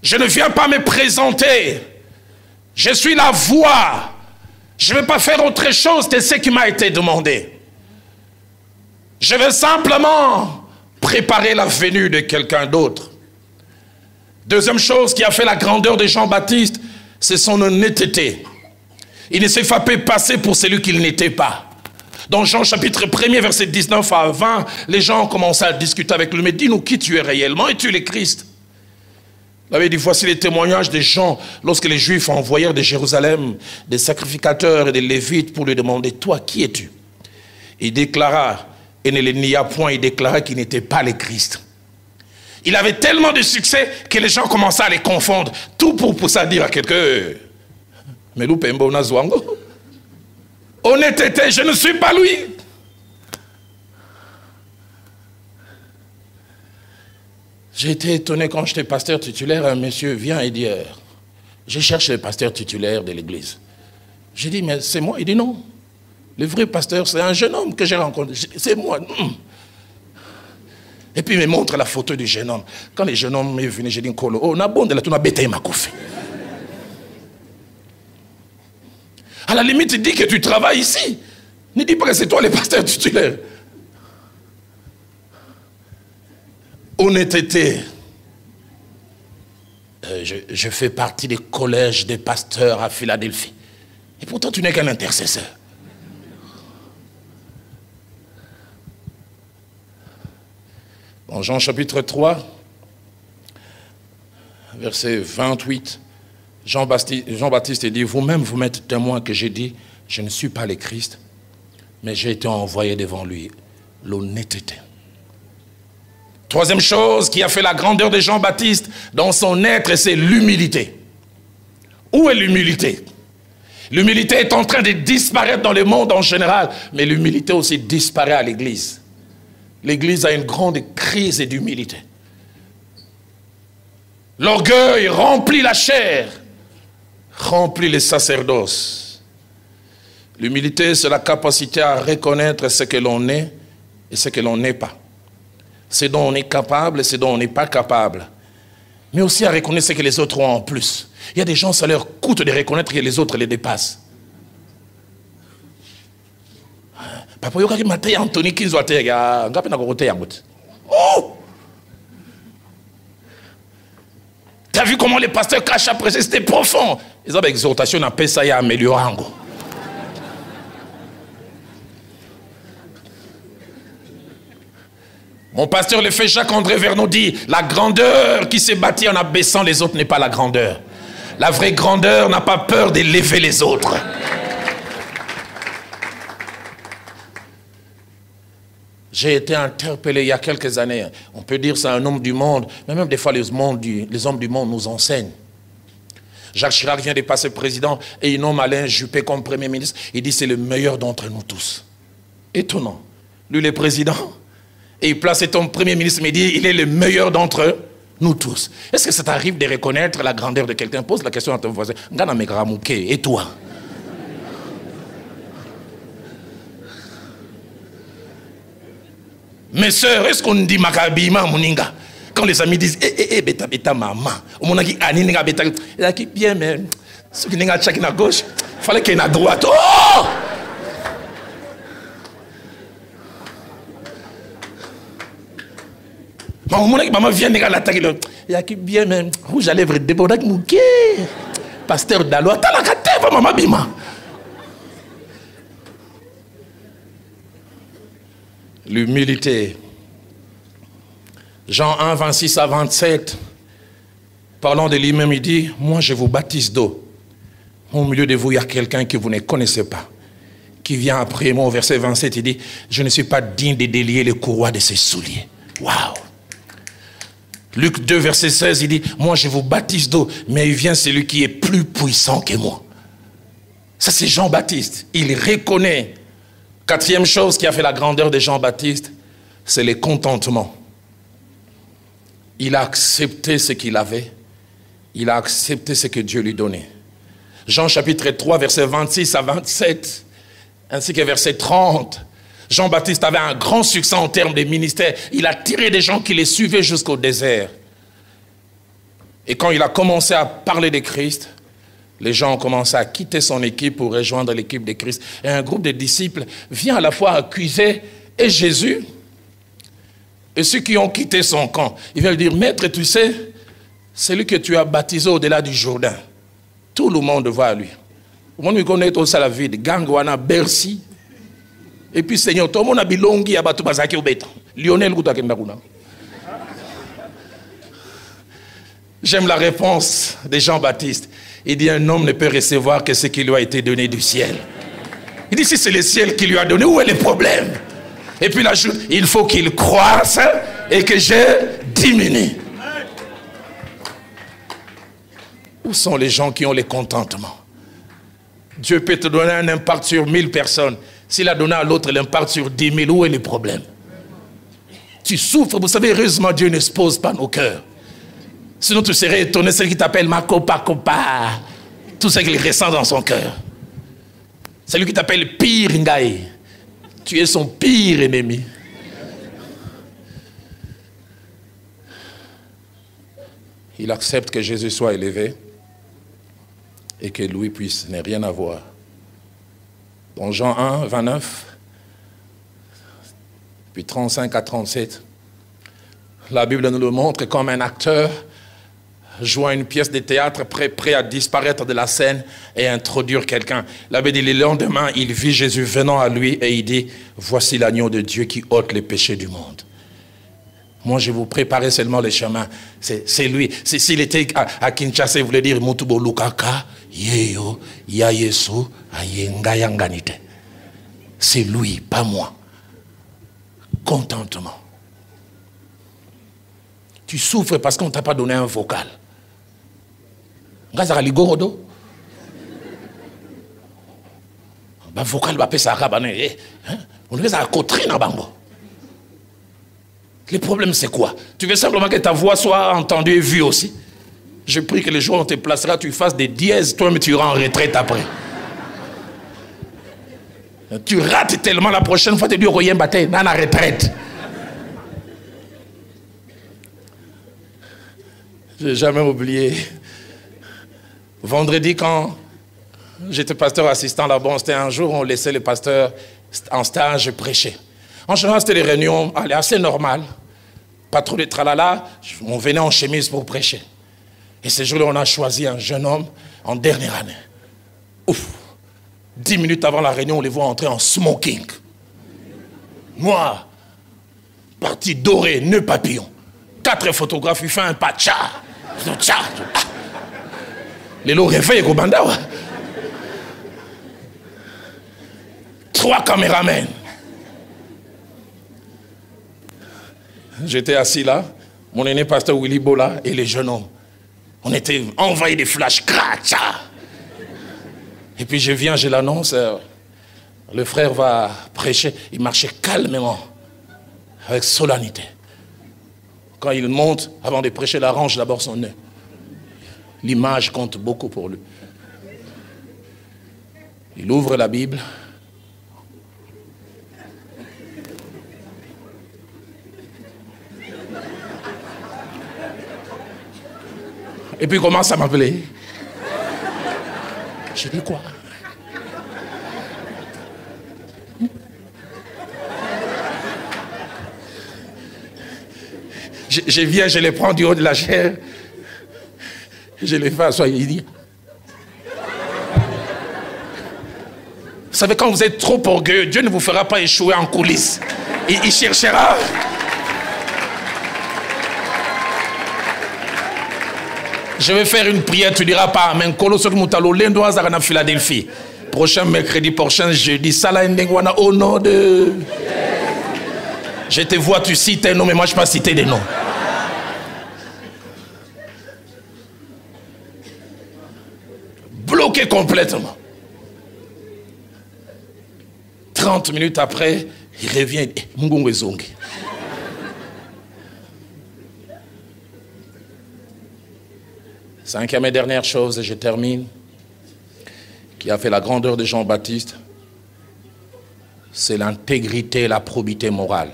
Je ne viens pas me présenter. Je suis la voix. Je ne vais pas faire autre chose que ce qui m'a été demandé. Je vais simplement préparer la venue de quelqu'un d'autre. » Deuxième chose qui a fait la grandeur de Jean-Baptiste, c'est son honnêteté. Il ne s'est fait passer pour celui qu'il n'était pas. Dans Jean chapitre 1er, verset 19 à 20, les gens ont commencé à discuter avec lui. Mais dis-nous qui tu es réellement? Es-tu le Christ? Il avait dit, voici les témoignages des gens lorsque les Juifs envoyèrent de Jérusalem des sacrificateurs et des Lévites pour lui demander, toi, qui es-tu? Il déclara, et ne le nia point, il déclara qu'il n'était pas le Christ. Il avait tellement de succès que les gens commençaient à les confondre. Tout pour pousser à dire à quelqu'un, mais nous pembo na zwango. Honnêteté, je ne suis pas lui. J'ai été étonné quand j'étais pasteur titulaire, un monsieur vient et dit, je cherche le pasteur titulaire de l'église. J'ai dit, mais c'est moi. Il dit non. Le vrai pasteur, c'est un jeune homme que j'ai rencontré. C'est moi. Et puis il me montre la photo du jeune homme. Quand le jeune homme est venu, j'ai dit, oh, on a bon de la touna bête ma couffe. À la limite, il dit que tu travailles ici. Ne dis pas que c'est toi le pasteur titulaire. Honnêteté. Je fais partie des collèges des pasteurs à Philadelphie. Et pourtant, tu n'es qu'un intercesseur. Dans Jean chapitre 3, verset 28, Jean-Baptiste dit, vous-même vous m'êtes témoin que j'ai dit, je ne suis pas le Christ, mais j'ai été envoyé devant lui. L'honnêteté. Troisième chose qui a fait la grandeur de Jean-Baptiste dans son être, c'est l'humilité. Où est l'humilité? L'humilité est en train de disparaître dans le monde en général, mais l'humilité aussi disparaît à l'église. L'église a une grande crise d'humilité. L'orgueil remplit la chair, remplit les sacerdoces. L'humilité, c'est la capacité à reconnaître ce que l'on est et ce que l'on n'est pas. Ce dont on est capable et ce dont on n'est pas capable. Mais aussi à reconnaître ce que les autres ont en plus. Il y a des gens, ça leur coûte de reconnaître que les autres les dépassent. Papa yoka ki mate Anthony Kinzo atega ngapi na kokote yangote. Oh! T'as vu comment les pasteurs cachent après, c'était profond. Ils ont une exhortation à paix, ça y a amélioré. Mon pasteur, le fait Jacques-André Vernon dit, la grandeur qui s'est bâtie en abaissant les autres n'est pas la grandeur. La vraie grandeur n'a pas peur d'élever les autres. J'ai été interpellé il y a quelques années. On peut dire c'est un homme du monde, mais même des fois les hommes du monde nous enseignent. Jacques Chirac vient de passer président et il nomme Alain Juppé comme premier ministre. Il dit c'est le meilleur d'entre nous tous. Étonnant. Lui le président. Et il place cet homme premier ministre, mais il dit il est le meilleur d'entre eux. Nous tous. Est-ce que ça t'arrive de reconnaître la grandeur de quelqu'un? Pose la question à ton voisin. Et toi? Mes sœurs, est-ce qu'on dit Makabima Moninga? Quand les amis disent beta beta maman, on m'a dit Aninga beta, il a dit bien, mais ceux qui n'ont pas à gauche, il fallait qu'il y ait à droite. Oh! Maman vient de l'attaquer. Il a dit bien, mais rouge à lèvres débordé, mouké. Pasteur Daloa, t'as la catève, maman Bima. L'humilité. Jean 1, 26 à 27, parlant de lui-même, il dit, moi je vous baptise d'eau. Au milieu de vous, il y a quelqu'un que vous ne connaissez pas, qui vient après moi. Au verset 27, il dit, je ne suis pas digne de délier les courroies de ses souliers. Waouh! Luc 2, verset 16, il dit, moi je vous baptise d'eau, mais il vient celui qui est plus puissant que moi. Ça c'est Jean-Baptiste. Il reconnaît. Quatrième chose qui a fait la grandeur de Jean-Baptiste, c'est le contentement. Il a accepté ce qu'il avait. Il a accepté ce que Dieu lui donnait. Jean chapitre 3, verset 26 à 27, ainsi que verset 30. Jean-Baptiste avait un grand succès en termes de ministère. Il a tiré des gens qui les suivaient jusqu'au désert. Et quand il a commencé à parler de Christ, les gens ont commencé à quitter son équipe pour rejoindre l'équipe de Christ. Et un groupe de disciples vient à la fois accuser et Jésus et ceux qui ont quitté son camp. Ils veulent dire, maître, tu sais, celui que tu as baptisé au-delà du Jourdain, tout le monde va à lui. Tout le monde connaît aussi la vie de Gangwana, Bercy. Et puis, Seigneur, tout le monde a bilongi à Batubazaki au béton. Lionel Goutakendakuna. J'aime la réponse de Jean-Baptiste. Il dit, un homme ne peut recevoir que ce qui lui a été donné du ciel. Il dit, si c'est le ciel qui lui a donné, où est le problème? Et puis il ajoute, il faut qu'il croisse et que je diminue. Où sont les gens qui ont le contentement? Dieu peut te donner un impact sur 1000 personnes. S'il a donné à l'autre l'impact sur 10 000, où est le problème? Tu souffres, vous savez, heureusement Dieu n'expose pas nos cœurs. Sinon tu serais étonné, celui qui t'appelle ma copa, tout ce qu'il ressent dans son cœur. Celui qui t'appelle pire Ngaï, tu es son pire ennemi. Il accepte que Jésus soit élevé et que lui puisse n'ait rien à voir. Dans Jean 1, 29, puis 35 à 37, la Bible nous le montre comme un acteur jouant une pièce de théâtre prêt à disparaître de la scène et introduire quelqu'un. La Bible dit, le lendemain, il vit Jésus venant à lui et il dit, voici l'agneau de Dieu qui ôte les péchés du monde. Moi, je vous préparais seulement le chemin. C'est lui. S'il était à Kinshasa, il voulait dire, Mutubo Lukaka, Yeyo, Yayesu, Ayenga Yanganite. C'est lui, pas moi. Contentement. Tu souffres parce qu'on ne t'a pas donné un vocal. Gazara ligorodo. Ba vocal ba pesa rabane. On est à côté na bango. Le problème c'est quoi? Tu veux simplement que ta voix soit entendue et vue aussi. Je prie que les jours où on te placera, tu fasses des dièses, toi mais tu iras en retraite après. Tu rates tellement, la prochaine fois tu dis rien bataille, dans la retraite. Je n'ai jamais oublié. Vendredi, quand j'étais pasteur assistant là-bas, c'était un jour où on laissait les pasteurs en stage prêcher. En général, c'était des réunions assez normales. Pas trop de tralala. On venait en chemise pour prêcher. Et ce jour-là, on a choisi un jeune homme en dernière année. Ouf! 10 minutes avant la réunion, on les voit entrer en smoking. Noir. Partie dorée, nœud papillon. 4 photographes, il fait un pacha. Les lots réveillent au Bandawa. 3 caméramens. J'étais assis là, mon aîné pasteur Willy Bola et les jeunes hommes. On était envahis des flashs. Et puis je viens, je l'annonce, le frère va prêcher. Il marchait calmement, avec solennité. Quand il monte, avant de prêcher, il arrange d'abord son nez. L'image compte beaucoup pour lui. Il ouvre la Bible. Et puis il commence à m'appeler. Je dis quoi? Je viens, je les prends du haut de la chair. Je les fais asseoir. Il dit. Vous savez, quand vous êtes trop orgueilleux, Dieu ne vous fera pas échouer en coulisses. Il cherchera. Je vais faire une prière, tu diras pas Amen. Philadelphie. Prochain mercredi, prochain jeudi. Au nom de. Je te vois, tu cites un nom, mais moi je ne peux pas citer des noms. Bloqué complètement. 30 minutes après, il revient. Mungongo Zongi. Cinquième et dernière chose, et je termine, qui a fait la grandeur de Jean-Baptiste, c'est l'intégrité et la probité morale.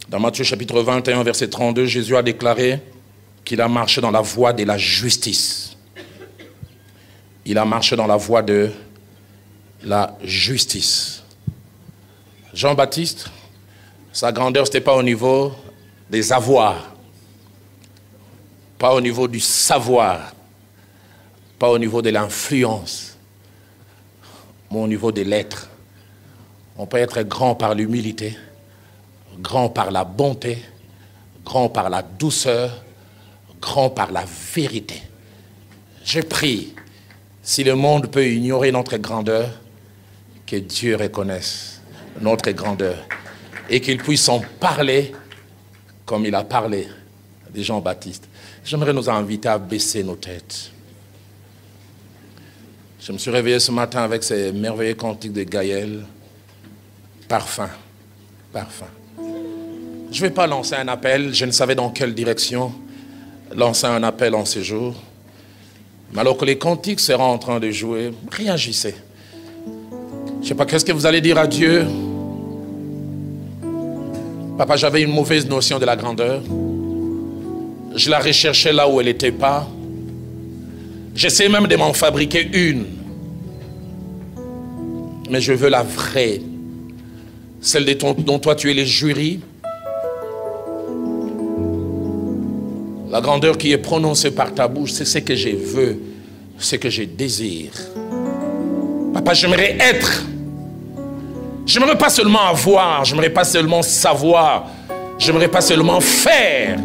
Dans Matthieu chapitre 21, verset 32, Jésus a déclaré qu'il a marché dans la voie de la justice. Il a marché dans la voie de la justice. Jean-Baptiste, sa grandeur, ce n'était pas au niveau des avoirs, pas au niveau du savoir, pas au niveau de l'influence, mais au niveau de l'être. On peut être grand par l'humilité, grand par la bonté, grand par la douceur, grand par la vérité. Je prie, si le monde peut ignorer notre grandeur, que Dieu reconnaisse notre grandeur et qu'il puisse en parler comme il a parlé de Jean-Baptiste. J'aimerais nous inviter à baisser nos têtes. Je me suis réveillé ce matin avec ces merveilleux cantiques de Gaël. Parfum, parfum. Je ne vais pas lancer un appel, je ne savais dans quelle direction lancer un appel en ces jours. Mais alors que les cantiques seront en train de jouer, réagissez. Je ne sais pas, qu'est-ce que vous allez dire à Dieu? Papa, j'avais une mauvaise notion de la grandeur. Je la recherchais là où elle n'était pas. J'essaie même de m'en fabriquer une. Mais je veux la vraie. Celle dont toi tu es le jury. La grandeur qui est prononcée par ta bouche, c'est ce que je veux, ce que je désire. Papa, j'aimerais être. J'aimerais pas seulement avoir, j'aimerais pas seulement savoir, j'aimerais pas seulement faire.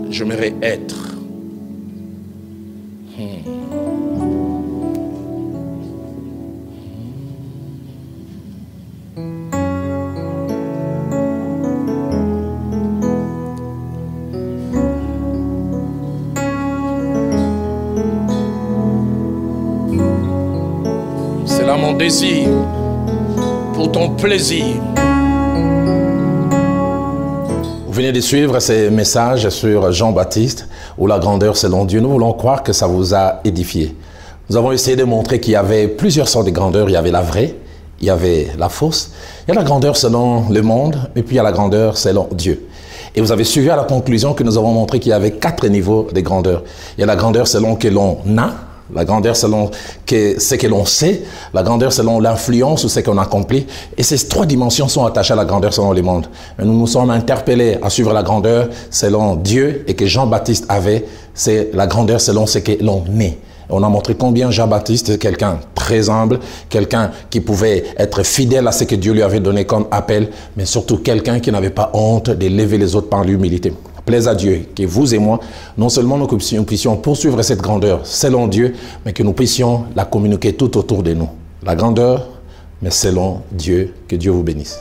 J'aimerais être. C'est là mon désir, pour ton plaisir. Vous venez de suivre ces messages sur Jean-Baptiste, où la grandeur selon Dieu. Nous voulons croire que ça vous a édifié. Nous avons essayé de montrer qu'il y avait plusieurs sortes de grandeur. Il y avait la vraie, il y avait la fausse. Il y a la grandeur selon le monde, et puis il y a la grandeur selon Dieu. Et vous avez suivi à la conclusion que nous avons montré qu'il y avait 4 niveaux de grandeur. Il y a la grandeur selon que l'on a, la grandeur selon ce que l'on sait, la grandeur selon l'influence ou ce qu'on accomplit. Et ces 3 dimensions sont attachées à la grandeur selon le monde. Et nous nous sommes interpellés à suivre la grandeur selon Dieu et que Jean-Baptiste avait, c'est la grandeur selon ce que l'on est. On a montré combien Jean-Baptiste est quelqu'un très humble, quelqu'un qui pouvait être fidèle à ce que Dieu lui avait donné comme appel, mais surtout quelqu'un qui n'avait pas honte de lever les autres par l'humilité. Plaise à Dieu que vous et moi, non seulement nous puissions poursuivre cette grandeur selon Dieu, mais que nous puissions la communiquer tout autour de nous. La grandeur, mais selon Dieu. Que Dieu vous bénisse.